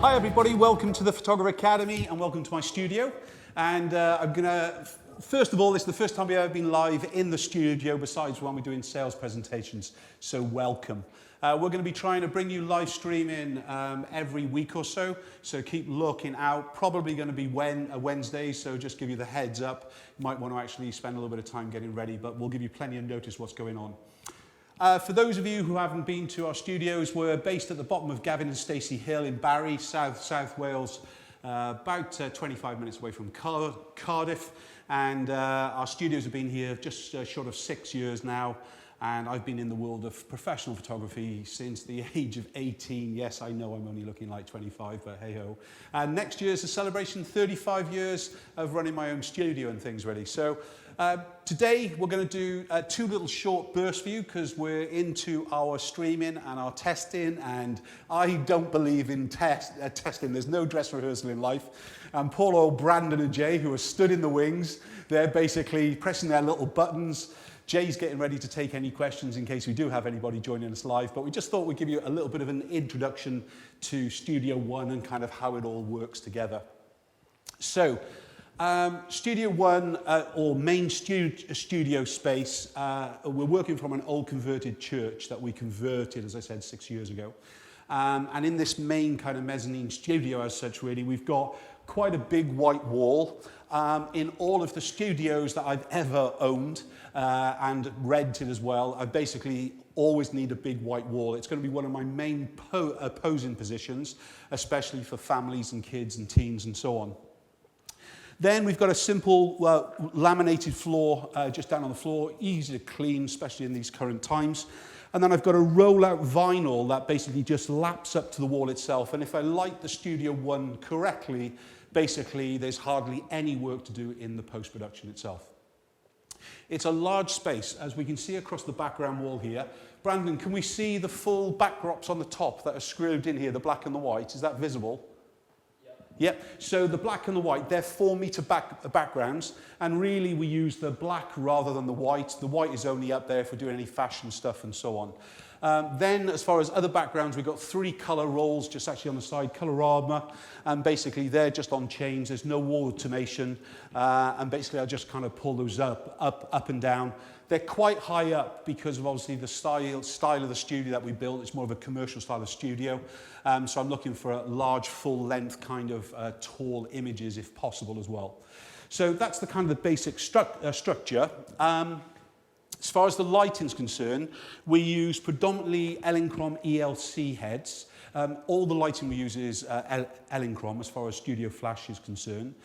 Hi everybody, welcome to the Photographer Academy and welcome to my studio. And I'm going to, first of all, this is the first time we've ever been live in the studio besides when we're doing sales presentations, so welcome. We're going to be trying to bring you live streaming every week or so keep looking out. Probably going to be a Wednesday, so just give you the heads up. You might want to actually spend a little bit of time getting ready, but we'll give you plenty of notice what's going on. For those of you who haven't been to our studios, we're based at the bottom of Gavin and Stacey Hill in Barry, South Wales, about 25 minutes away from Cardiff. And our studios have been here just short of 6 years now. And I've been in the world of professional photography since the age of 18. Yes, I know I'm only looking like 25, but hey-ho. And next year's a celebration, 35 years of running my own studio and things really. So today we're going to do two little short bursts for you because we're into our streaming and our testing, and I don't believe in testing. There's no dress rehearsal in life. And poor old Brandon and Jay, who are stood in the wings, they're basically pressing their little buttons. Jay's getting ready to take any questions in case we do have anybody joining us live, but we just thought we'd give you a little bit of an introduction to Studio One and kind of how it all works together. So, Studio One, or main studio space, we're working from an old converted church that we converted, as I said, 6 years ago. And in this main kind of mezzanine studio as such, really, we've got quite a big white wall. In all of the studios that I've ever owned and rented as well, I basically always need a big white wall. It's going to be one of my main posing positions, especially for families and kids and teens and so on. Then we've got a simple laminated floor just down on the floor, easy to clean, especially in these current times. And then I've got a roll-out vinyl that basically just laps up to the wall itself. And if I light the Studio One correctly, basically there's hardly any work to do in the post-production itself. It's a large space, as we can see across the background wall here. Brandon, can we see the full backdrops on the top that are screwed in here, the black and the white? Is that visible? Yep, so the black and the white, they're 4-meter backgrounds, and really we use the black rather than the white. The white is only up there if we're doing any fashion stuff and so on. Then, as far as other backgrounds, we've got 3 colour rolls just actually on the side, Colorama, and basically they're just on chains. There's no wall automation, and basically I just kind of pull those up and down. They're quite high up because of obviously the style of the studio that we built. It's more of a commercial style of studio, so I'm looking for a large, full-length kind of tall images if possible as well. So that's the kind of the basic structure. As far as the lighting is concerned, we use predominantly Elinchrom ELC heads. All the lighting we use is Elinchrom as far as Studio Flash is concerned.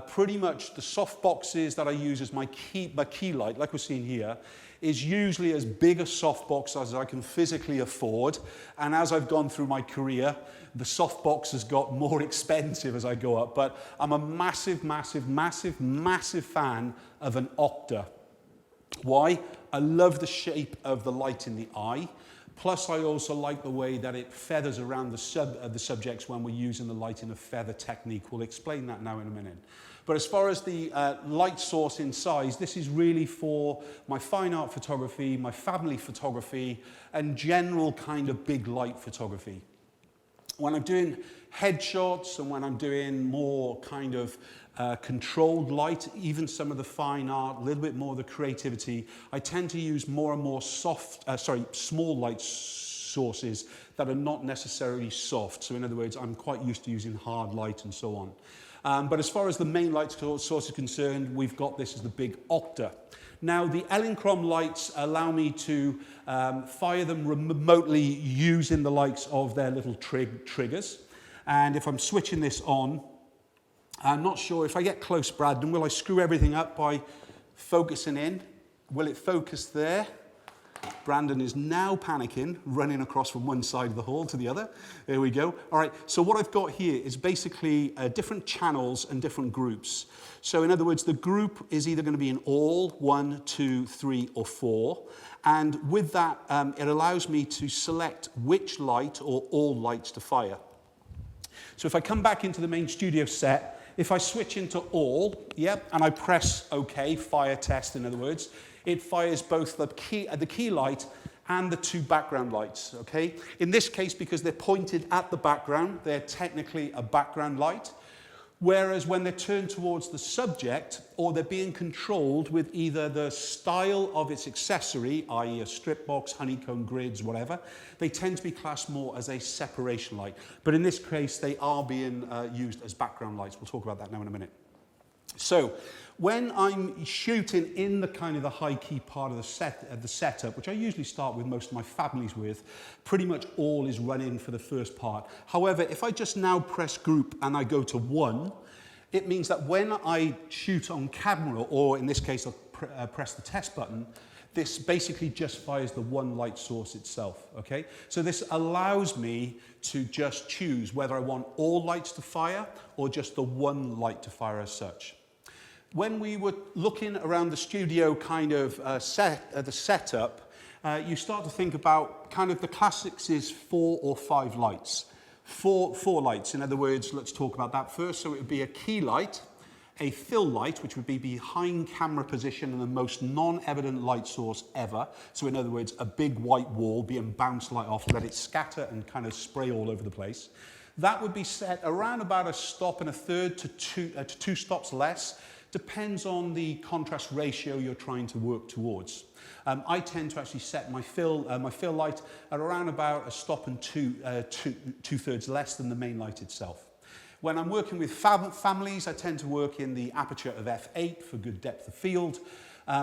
Pretty much the soft boxes that I use as my key light, like we're seeing here, is usually as big a softbox as I can physically afford. And as I've gone through my career, the softbox has got more expensive as I go up. But I'm a massive, massive, massive, massive fan of an Octa. Why? I love the shape of the light in the eye. Plus, I also like the way that it feathers around the subjects when we're using the light in a feather technique. We'll explain that now in a minute. But as far as the light source in size, this is really for my fine art photography, my family photography, and general kind of big light photography. When I'm doing headshots and when I'm doing more kind of controlled light, even some of the fine art, a little bit more of the creativity, I tend to use more and more small light sources that are not necessarily soft. So in other words, I'm quite used to using hard light and so on. But as far as the main light source is concerned, we've got this as the big Octa. Now, the Elinchrom lights allow me to fire them remotely using the likes of their little triggers. And if I'm switching this on, I'm not sure if I get close, Brandon, will I screw everything up by focusing in? Will it focus there? Brandon is now panicking, running across from one side of the hall to the other. There we go. All right, so what I've got here is basically different channels and different groups. So in other words, the group is either going to be in all, 1, 2, 3, or 4. And with that, it allows me to select which light or all lights to fire. So if I come back into the main studio set, if I switch into all, and I press OK, fire test in other words, it fires both the key light and the 2 background lights, okay? In this case, because they're pointed at the background, they're technically a background light. Whereas when they're turned towards the subject, or they're being controlled with either the style of its accessory, i.e. a strip box, honeycomb grids, whatever, they tend to be classed more as a separation light. But in this case, they are being used as background lights. We'll talk about that now in a minute. So when I'm shooting in the kind of the high key part of the setup, which I usually start with most of my families with, pretty much all is running for the first part. However, if I just now press group and I go to 1, it means that when I shoot on camera, or in this case I'll press the test button, this basically just fires the 1 light source itself, okay? So this allows me to just choose whether I want all lights to fire or just the 1 light to fire as such. When we were looking around the studio kind of the setup, you start to think about kind of the classics is 4 or 5 lights. Four lights, in other words, let's talk about that first. So it would be a key light, a fill light, which would be behind camera position and the most non-evident light source ever. So in other words, a big white wall being bounced light off, let it scatter and kind of spray all over the place. That would be set around about a stop and a third to 2 stops less. Depends on the contrast ratio you're trying to work towards. I tend to actually set my fill light at around about a stop and 2/3 less than the main light itself. When I'm working with families, I tend to work in the aperture of f8 for good depth of field.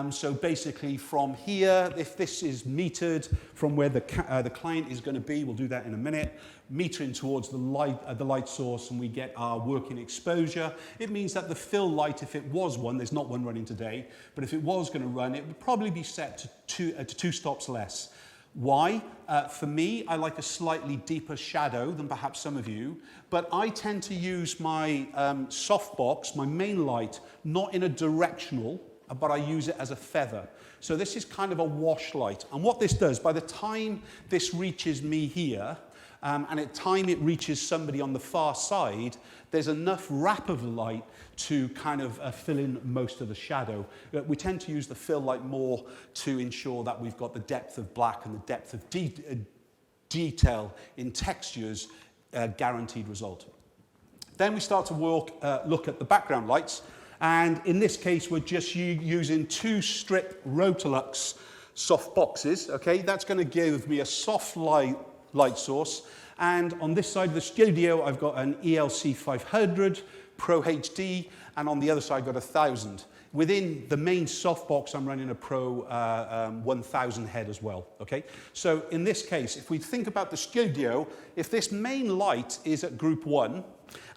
So basically from here, if this is metered from where the client is going to be, we'll do that in a minute, metering towards the light source, and we get our working exposure. It means that the fill light, if it was one, there's not one running today, but if it was going to run, it would probably be set to 2 stops less. Why? For me, I like a slightly deeper shadow than perhaps some of you, but I tend to use my softbox, my main light, not in a directional, but I use it as a feather. So this is kind of a wash light. And what this does, by the time this reaches me here, and at the time it reaches somebody on the far side, there's enough wrap of light to kind of fill in most of the shadow. We tend to use the fill light more to ensure that we've got the depth of black and the depth of detail in textures, guaranteed result. Then we start to look at the background lights. And in this case, we're just using 2 strip Rotolux soft boxes, okay? That's going to give me a soft light source. And on this side of the studio, I've got an ELC 500 Pro HD, and on the other side, I've got 1000. Within the main softbox, I'm running a Pro 1000 head as well, okay? So in this case, if we think about the studio, if this main light is at group 1,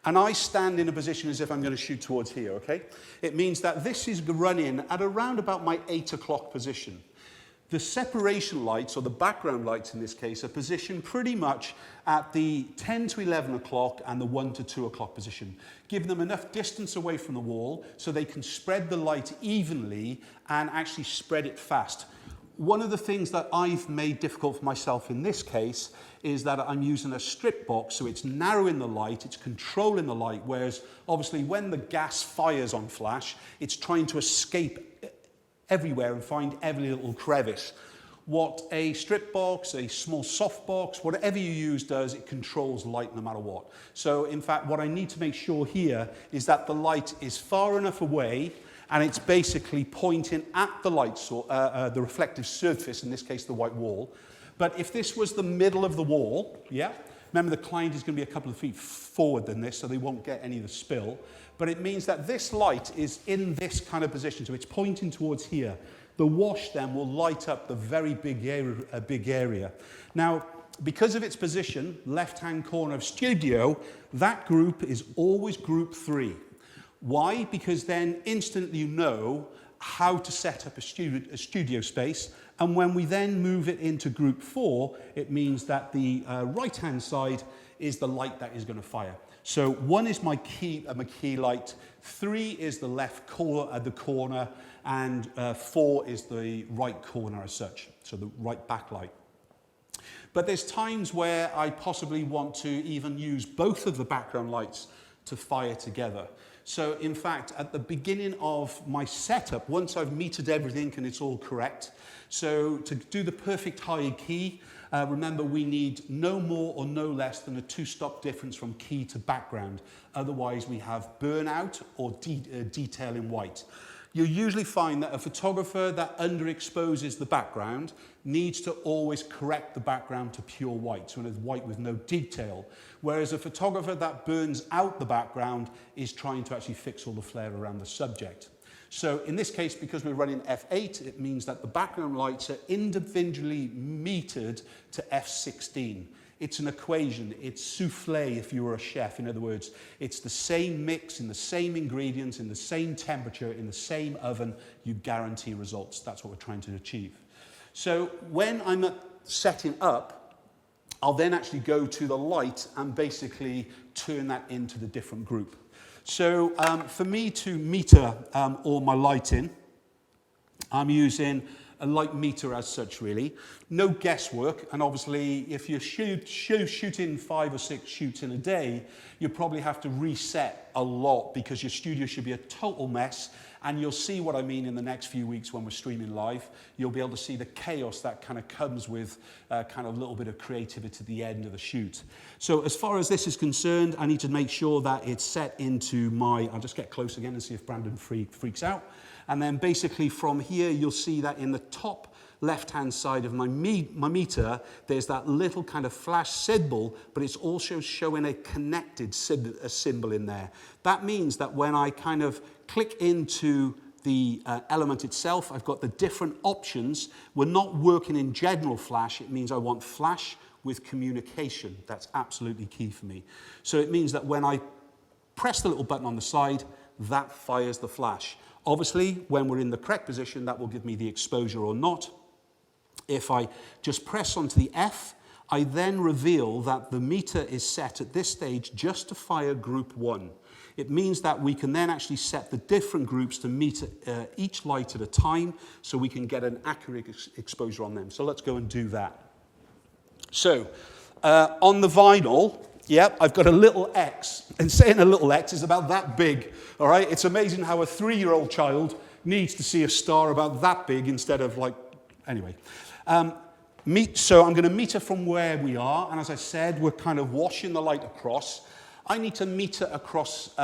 and I stand in a position as if I'm going to shoot towards here, okay? It means that this is running at around about my 8 o'clock position. The separation lights, or the background lights in this case, are positioned pretty much at the 10 to 11 o'clock and the 1 to 2 o'clock position, giving them enough distance away from the wall so they can spread the light evenly and actually spread it fast. One of the things that I've made difficult for myself in this case is that I'm using a strip box, so it's narrowing the light, it's controlling the light, whereas obviously when the gas fires on flash, it's trying to escape everywhere and find every little crevice. What a strip box, a small soft box, whatever you use does, it controls light no matter what. So in fact, what I need to make sure here is that the light is far enough away and it's basically pointing at the light source, the reflective surface, in this case the white wall. But if this was the middle of the wall, yeah, remember the client is going to be a couple of feet forward than this, so they won't get any of the spill. But it means that this light is in this kind of position, so it's pointing towards here. The wash then will light up the very big area. Now, because of its position, left-hand corner of studio, that group is always group 3. Why? Because then instantly you know how to set up a studio space, and when we then move it into group 4, it means that the right-hand side is the light that is going to fire. So 1 is my key light, 3 is the left corner, and 4 is the right corner as such, so the right backlight. But there's times where I possibly want to even use both of the background lights to fire together. So in fact, at the beginning of my setup, once I've metered everything and it's all correct, so to do the perfect high key, remember we need no more or no less than a 2-stop difference from key to background. Otherwise we have burnout or detail in white. You usually find that a photographer that underexposes the background needs to always correct the background to pure white, so it's white with no detail. Whereas a photographer that burns out the background is trying to actually fix all the flare around the subject. So in this case, because we're running f8, it means that the background lights are individually metered to f16. It's an equation. It's souffle if you were a chef. In other words, it's the same mix in the same ingredients, in the same temperature, in the same oven. You guarantee results. That's what we're trying to achieve. So when I'm setting up, I'll then actually go to the light and basically turn that into the different group. So for me to meter all my lighting, I'm using a light meter as such, really. No guesswork, and obviously if you're shooting 5 or 6 shoots in a day, you probably have to reset a lot because your studio should be a total mess, and you'll see what I mean in the next few weeks when we're streaming live. You'll be able to see the chaos that kind of comes with kind of a little bit of creativity at the end of the shoot. So as far as this is concerned, I need to make sure that it's set into my, I'll just get close again and see if Brandon freaks out. And then basically from here, you'll see that in the top left-hand side of my meter, there's that little kind of flash symbol, but it's also showing a connected symbol in there. That means that when I kind of click into the element itself, I've got the different options. We're not working in general flash. It means I want flash with communication. That's absolutely key for me. So it means that when I press the little button on the side, that fires the flash. Obviously, when we're in the correct position, that will give me the exposure or not. If I just press onto the F, I then reveal that the meter is set at this stage just to fire group 1. It means that we can then actually set the different groups to meter each light at a time so we can get an accurate exposure on them. So let's go and do that. So on the vinyl, yep, I've got a little X, and saying a little X is about that big, all right? It's amazing how a 3-year-old child needs to see a star about that big instead of like, anyway. So I'm going to meter from where we are, and as I said, we're kind of washing the light across. I need to meter across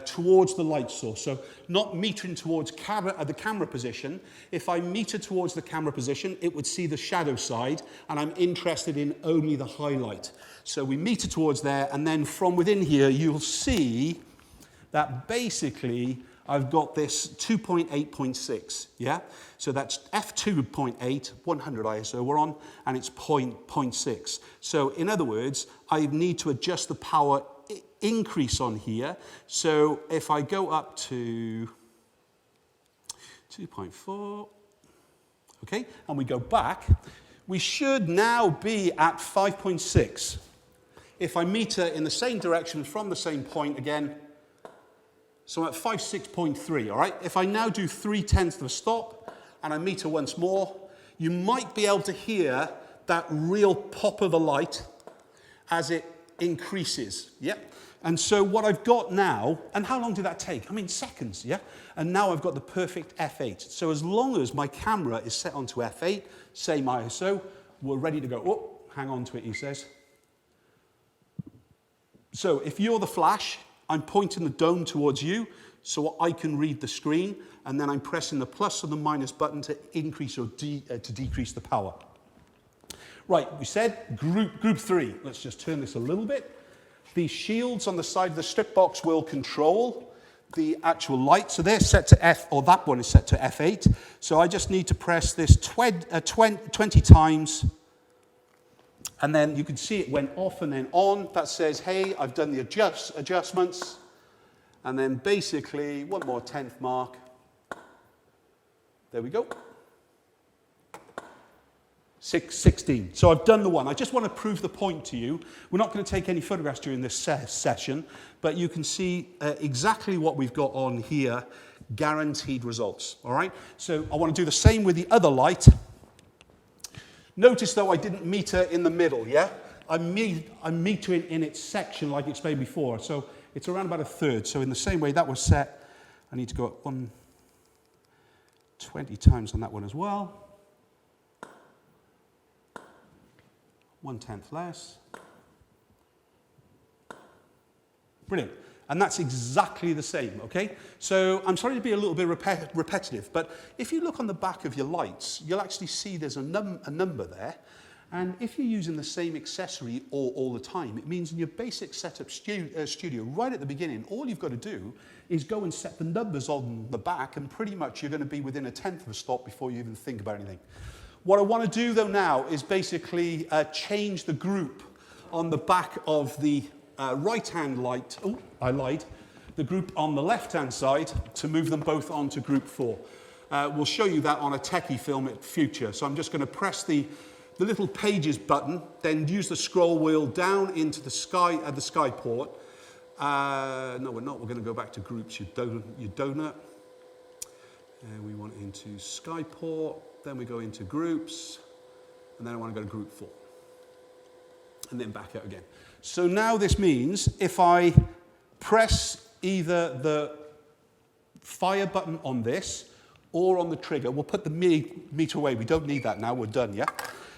towards the light source, so not metering towards the camera position. If I meter towards the camera position, it would see the shadow side, and I'm interested in only the highlight. So we meter towards there, and then from within here, you'll see that basically I've got this 2.8.6, yeah? So that's f2.8, 100 ISO we're on, and it's 0.6. So in other words, I need to adjust the power increase on here. So if I go up to 2.4, okay, and we go back, we should now be at 5.6. If I meter in the same direction from the same point again, so I'm at 56.3, all right? If I now do 3/10 of a stop and I meter once more, you might be able to hear that real pop of the light as it increases, yeah? And so what I've got now, and how long did that take? I mean, seconds, yeah? And now I've got the perfect f8. So as long as my camera is set onto f8, same ISO, we're ready to go. Oh, hang on to it, he says. So if you're the flash, I'm pointing the dome towards you so I can read the screen, and then I'm pressing the plus or the minus button to increase or to decrease the power. Right, we said group 3. Let's just turn this a little bit. The shields on the side of the strip box will control the actual light. So they're set to F, or that one is set to F8. So I just need to press this 20 times, and then you can see it went off and then on. That says, hey, I've done the adjustments. And then basically, one more 10th mark. There we go. 16. So I've done the one. I just want to prove the point to you. We're not going to take any photographs during this session, but you can see exactly what we've got on here, guaranteed results, all right? So I want to do the same with the other light. Notice, though, I didn't meter in the middle, yeah? I'm metering in its section like I explained before. So it's around about a third. So in the same way that was set, I need to go up 120 times on that one as well. 1/10 less. Brilliant. And that's exactly the same, okay? So I'm sorry to be a little bit repetitive, but if you look on the back of your lights, you'll actually see there's a number there. And if you're using the same accessory all the time, it means in your basic setup studio, right at the beginning, all you've got to do is go and set the numbers on the back, and pretty much you're going to be within 1/10 of a stop before you even think about anything. What I want to do, though, now is basically change the group on the back of the right-hand light. Oh, I lied. The group on the left-hand side to move them both onto group 4. We'll show you that on a techie film at future. So I'm just going to press the little pages button, then use the scroll wheel down into the sky port. No, we're not. We're going to go back to groups, you donut. We want into sky port, then we go into groups, and then I want to go to group 4. And then back out again. So now this means if I press either the fire button on this or on the trigger, we'll put the meter away. We don't need that now. We're done, yeah?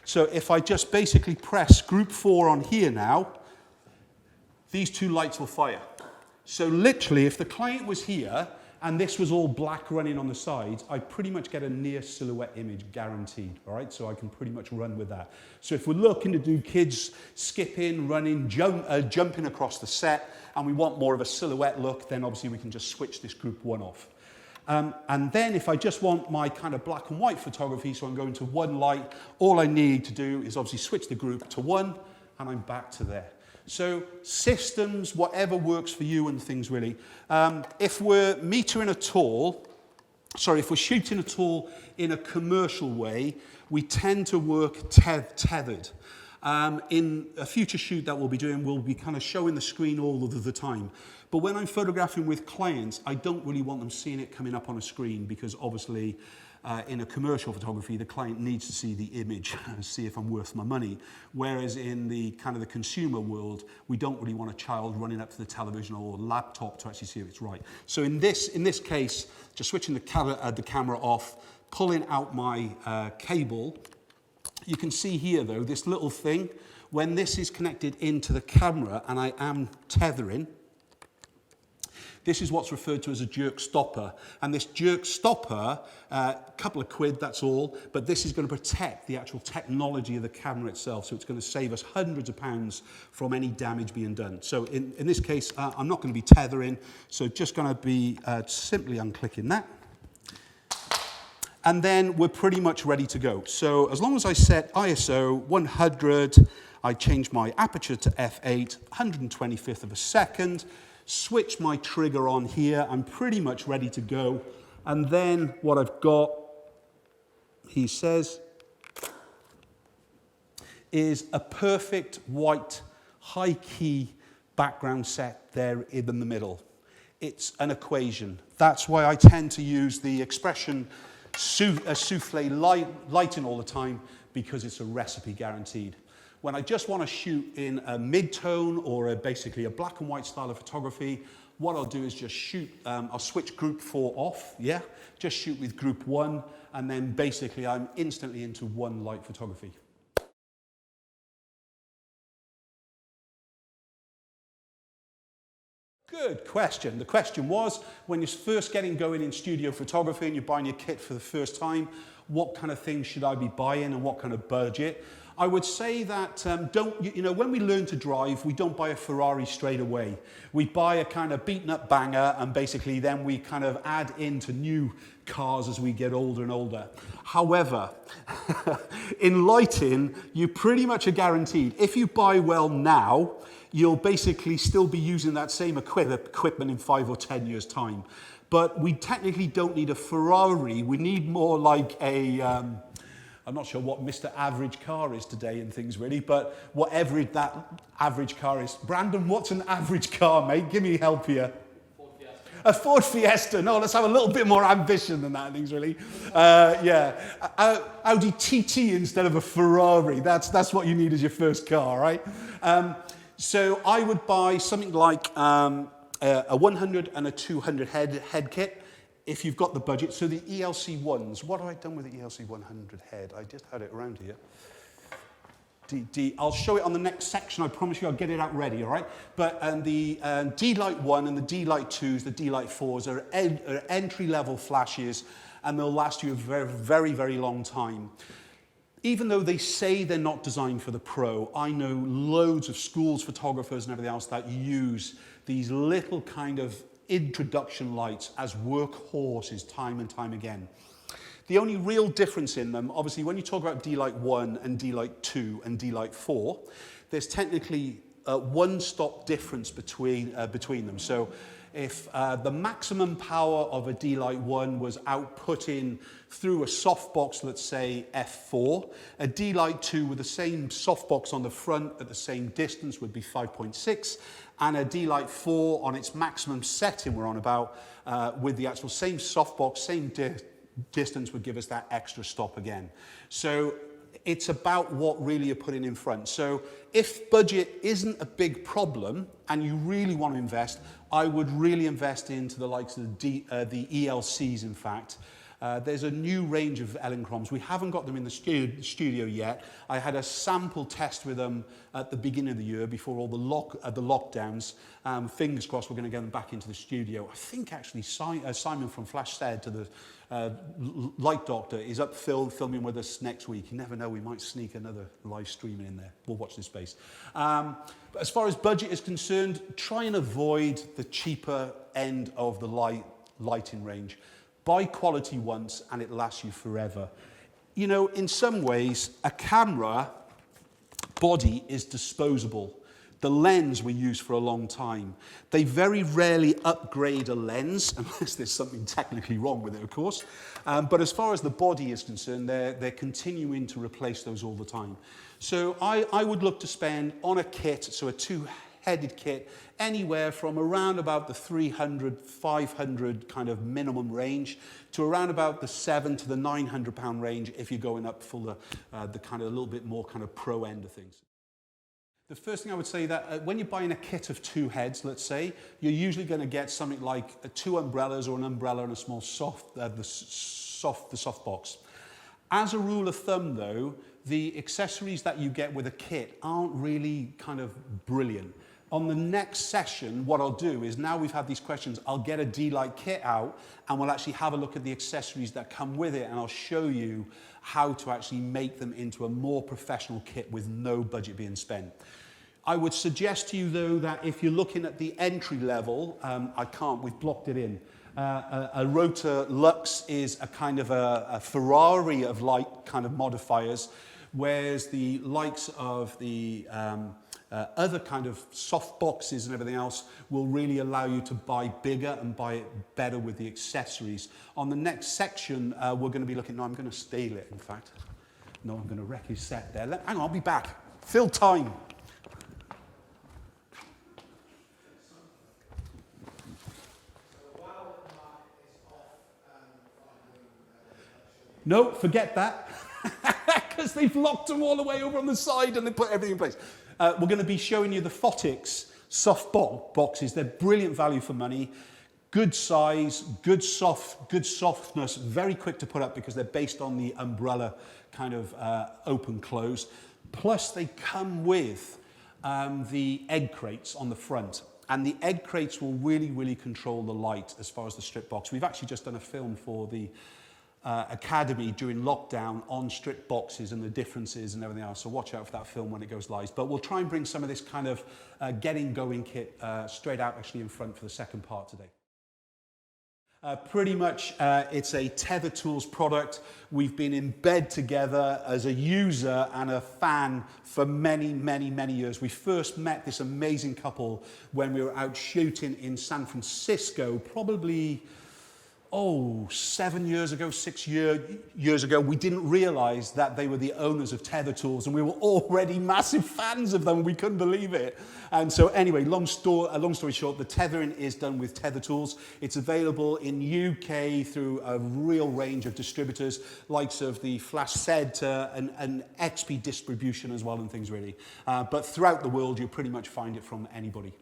So if I just basically press group 4 on here now, these two lights will fire. So literally, if the client was here and this was all black running on the sides, I pretty much get a near silhouette image guaranteed, all right? So I can pretty much run with that. So if we're looking to do kids skipping, running, jumping across the set, and we want more of a silhouette look, then obviously we can just switch this group 1 off. And then if I just want my kind of black and white photography, so I'm going to one light, all I need to do is obviously switch the group to 1, and I'm back to there. So systems, whatever works for you and things really. If we're metering at all, if we're shooting at all in a commercial way, we tend to work tethered. In a future shoot that we'll be doing, we'll be kind of showing the screen all of the time. But when I'm photographing with clients, I don't really want them seeing it coming up on a screen because obviously in a commercial photography, the client needs to see the image and see if I'm worth my money. Whereas in the kind of the consumer world, we don't really want a child running up to the television or laptop to actually see if it's right. So in this case, just switching the camera off, pulling out my cable, you can see here though, this little thing, when this is connected into the camera and I am tethering, this is what's referred to as a jerk stopper. And this jerk stopper, a couple of quid, that's all, but this is going to protect the actual technology of the camera itself. So it's going to save us hundreds of pounds from any damage being done. So in this case, I'm not going to be tethering. So just going to be simply unclicking that. And then we're pretty much ready to go. So as long as I set ISO 100, I change my aperture to f8, 125th of a second, switch my trigger on here, I'm pretty much ready to go. And then what I've got, he says, is a perfect white high key background set there in the middle. It's an equation. That's why I tend to use the expression souffle lighting all the time, because it's a recipe guaranteed. When I just want to shoot in a mid-tone or basically a black and white style of photography, what I'll do is just shoot, I'll switch group 4 off, yeah? Just shoot with group 1, and then basically I'm instantly into one light photography. Good question. The question was, when you're first getting going in studio photography and you're buying your kit for the first time, what kind of things should I be buying and what kind of budget? I would say that when we learn to drive, we don't buy a Ferrari straight away. We buy a kind of beaten up banger, and basically then we kind of add into new cars as we get older and older. However, in lighting, you pretty much are guaranteed, if you buy well now, you'll basically still be using that same equipment in 5 or 10 years' time. But we technically don't need a Ferrari. We need more like a... I'm not sure what Mr. Average car is today and things really, but whatever that average car is. Brandon, what's an average car, mate? Give me help here. Ford Fiesta. A Ford Fiesta. No, let's have a little bit more ambition than that and things really. Yeah, Audi TT instead of a Ferrari. That's what you need as your first car, right? So I would buy something like a 100 and a 200 head kit, if you've got the budget. So the ELC ones, what have I done with the ELC 100 head? I just had it around here. I'll show it on the next section. I promise you I'll get it out ready, all right? But the D-Lite 1 and the D-Lite 2s, the D-Lite 4s are entry-level flashes, and they'll last you a very, very, very long time. Even though they say they're not designed for the pro, I know loads of schools, photographers, and everything else that use these little kind of introduction lights as workhorses time and time again. The only real difference in them, obviously, when you talk about D-Lite 1 and D-Lite 2 and D-Lite 4, there's technically a one-stop difference between them. So if the maximum power of a D-Lite 1 was outputting through a softbox, let's say F4, a D-Lite 2 with the same softbox on the front at the same distance would be 5.6, and a D-Lite 4 on its maximum setting we're on about, with the actual same softbox, same distance would give us that extra stop again. So it's about what really you're putting in front. So if budget isn't a big problem and you really want to invest, I would really invest into the likes of the ELCs, in fact. There's a new range of Elinchroms. We haven't got them in the studio yet. I had a sample test with them at the beginning of the year before all the lockdowns. Fingers crossed we're going to get them back into the studio. I think actually Simon from Flash said to the Light Doctor is up filming with us next week. You never know, we might sneak another live streaming in there. We'll watch this space. But as far as budget is concerned, try and avoid the cheaper end of the lighting range. Buy quality once and it lasts you forever. You know, in some ways, a camera body is disposable. The lens we use for a long time. They very rarely upgrade a lens, unless there's something technically wrong with it, of course. But as far as the body is concerned, they're continuing to replace those all the time. So I would look to spend on a kit, so a two-headed kit, anywhere from around about the 300, 500 kind of minimum range to around about the 700 to the 900 pound range if you're going up for the kind of a little bit more kind of pro end of things. The first thing I would say that when you're buying a kit of two heads, let's say, you're usually going to get something like two umbrellas or an umbrella and a small the soft box. As a rule of thumb, though, the accessories that you get with a kit aren't really kind of brilliant. On the next session, what I'll do is, now we've had these questions, I'll get a D-Lite kit out and we'll actually have a look at the accessories that come with it, and I'll show you how to actually make them into a more professional kit with no budget being spent. I would suggest to you, though, that if you're looking at the entry level, we've blocked it in. A Rota Lux is a kind of a Ferrari of light kind of modifiers, whereas the likes of the other kind of soft boxes and everything else will really allow you to buy bigger and buy it better with the accessories. On the next section, we're going to be looking, no, I'm going to steal it, in fact. No, I'm going to wreck his set there. Hang on, I'll be back. Fill time. No, forget that, because they've locked them all the way over on the side and they put everything in place. We're going to be showing you the Photix soft boxes. They're brilliant value for money, good size, good softness, very quick to put up because they're based on the umbrella kind of open close. Plus they come with the egg crates on the front. And the egg crates will really, really control the light as far as the strip box. We've actually just done a film for the Academy during lockdown on strip boxes and the differences and everything else, so watch out for that film when it goes live. But we'll try and bring some of this kind of getting going kit straight out actually in front for the second part today. Pretty much it's a Tether Tools product. We've been in bed together as a user and a fan for many, many, many years. We first met this amazing couple when we were out shooting in San Francisco, probably 7 years ago, 6 years ago. We didn't realize that they were the owners of Tether Tools, and we were already massive fans of them. We couldn't believe it. And so anyway, long story short, the tethering is done with Tether Tools. It's available in UK through a real range of distributors, likes of the Flash Center and XP distribution as well, and things really. But throughout the world, you'll pretty much find it from anybody.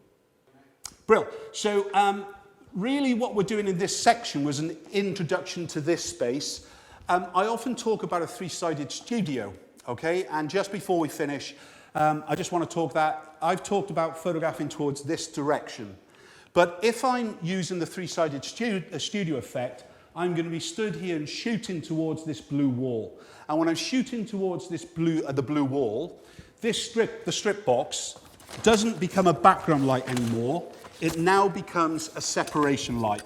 Brill. So really what we're doing in this section was an introduction to this space. I often talk about a three-sided studio, okay? And just before we finish, I just want to talk that I've talked about photographing towards this direction. But if I'm using the three-sided studio effect, I'm going to be stood here and shooting towards this blue wall. And when I'm shooting towards this the blue wall, the strip box doesn't become a background light anymore. It now becomes a separation light.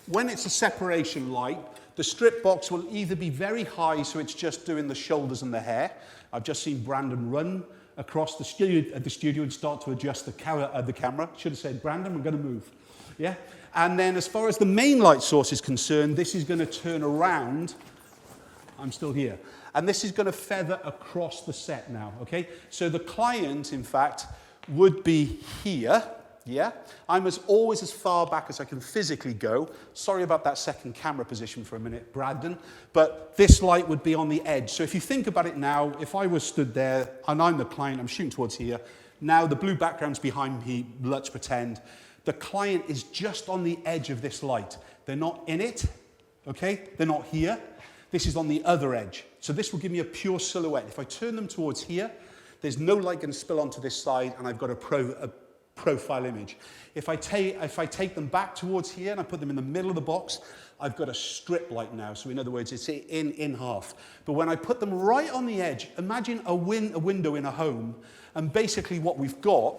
When it's a separation light, the strip box will either be very high, so it's just doing the shoulders and the hair. I've just seen Brandon run across the studio and start to adjust the camera. Should have said, Brandon, we're going to move. Yeah? And then as far as the main light source is concerned, this is going to turn around. I'm still here. And this is going to feather across the set now, okay? So the client, in fact, would be here. Yeah, I'm always as far back as I can physically go. Sorry about that second camera position for a minute, Brandon. But this light would be on the edge. So if you think about it now, if I was stood there and I'm the client, I'm shooting towards here. Now the blue background's behind me, let's pretend. The client is just on the edge of this light. They're not in it, okay? They're not here. This is on the other edge. So this will give me a pure silhouette. If I turn them towards here, there's no light going to spill onto this side, and I've got a profile image. If I take them back towards here and I put them in the middle of the box, I've got a strip light now. So in other words, it's in half. But when I put them right on the edge, imagine a window in a home, and basically what we've got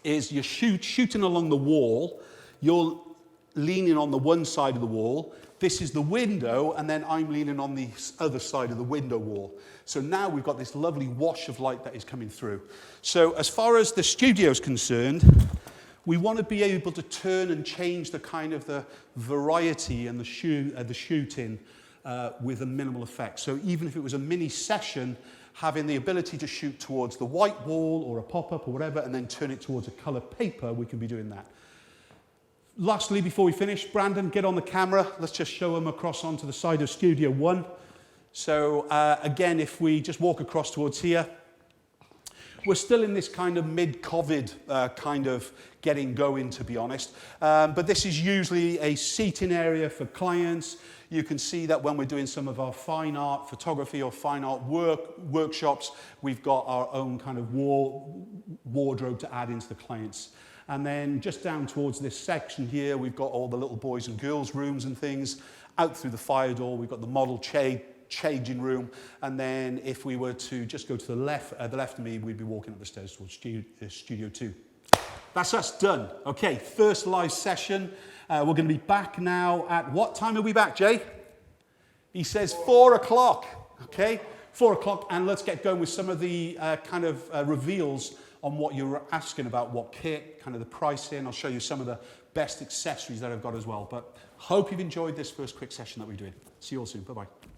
is you're shooting along the wall, you're leaning on the one side of the wall, this is the window, and then I'm leaning on the other side of the window wall. So now we've got this lovely wash of light that is coming through. So as far as the studio is concerned, we want to be able to turn and change the kind of the variety and the shooting with a minimal effect. So even if it was a mini session, having the ability to shoot towards the white wall or a pop-up or whatever, and then turn it towards a color paper, we can be doing that. Lastly, before we finish, Brandon, get on the camera. Let's just show them across onto the side of Studio 1. So again, if we just walk across towards here, we're still in this kind of mid-COVID kind of getting going, to be honest. But this is usually a seating area for clients. You can see that when we're doing some of our fine art photography or fine art workshops, we've got our own kind of wardrobe to add into the clients. And then just down towards this section here, we've got all the little boys and girls rooms and things. Out through the fire door, we've got the model changing room. And then if we were to just go to the left of me, we'd be walking up the stairs towards Studio 2. That's us done. Okay, first live session. We're going to be back now at what time are we back, Jay? He says 4 o'clock. Okay, 4 o'clock, and let's get going with some of the kind of reveals on what you were asking about, what kit, kind of the pricing. I'll show you some of the best accessories that I've got as well. But hope you've enjoyed this first quick session that we're doing. See you all soon. Bye-bye.